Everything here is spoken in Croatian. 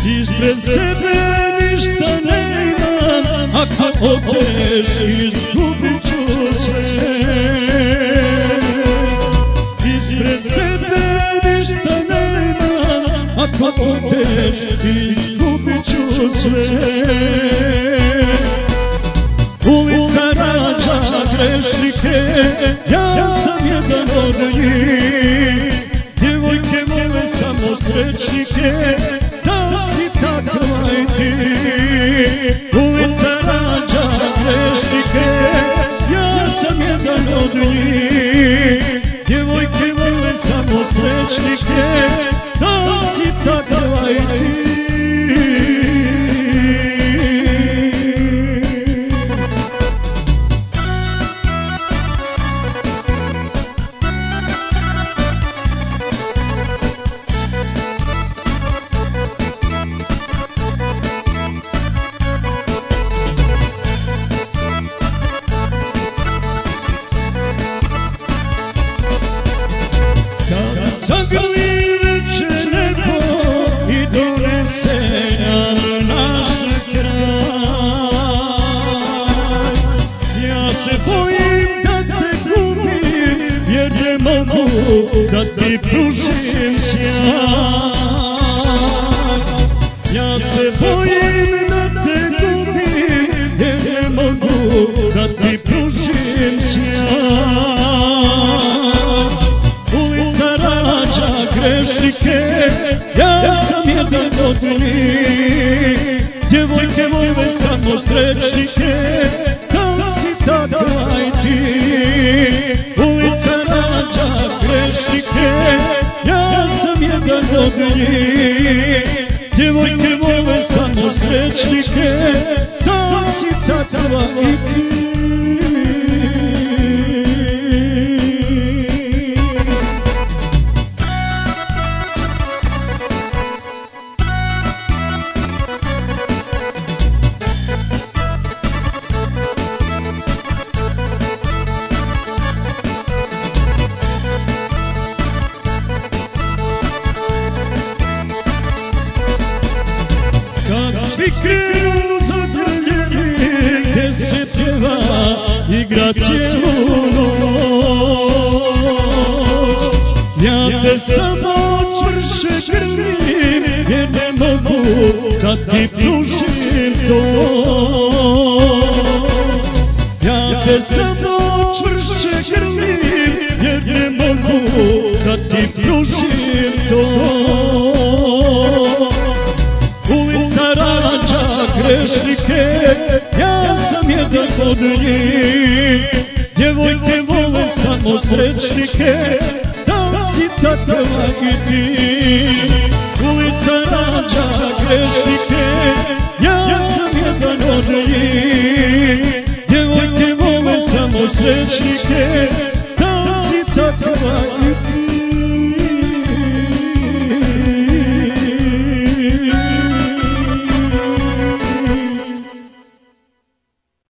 Ispred sebe ništa nemam, ako odeš izgubit ću sve. Ispred sebe ništa nemam, ako odeš izgubit ću sve. Ulica rađa grešnike, ja sam jedan od njih. Djevojke vole samo srećnike, da si takva i ti. Ulica rađa grešnike, ja sam jedan od njih. Djevojke vole samo srećnike, da si takva i ti. Zagrli veče nebo i donese nam naš kraj. Ja se bojim da te gubim, jer ne mogu da ti pružim sjaj. Ja se bojim da te gubim, jer ne mogu da ti pružim sjaj. Grešnike, ja sam jedan od njih. Djevojke vole samo srećnike, da si takva i ti. Ulica rađa grešnike, ja sam jedan od njih. Djevojke vole samo srećnike, da si takva i ti. Svi krenu zagrljeni, gdje se pjeva igra cijelu noć. Ja te samo čvršće grlim, jer ne mogu da ti pružim to. Ja te samo čvršće grlim, jer ne mogu da ti pružim to. Grešnike, ja sam jedan od njih. Djevojke vole samo srećnike, da si takva i ti. Ulica rađa grešnike, ja sam jedan od njih. Djevojke vole samo srećnike,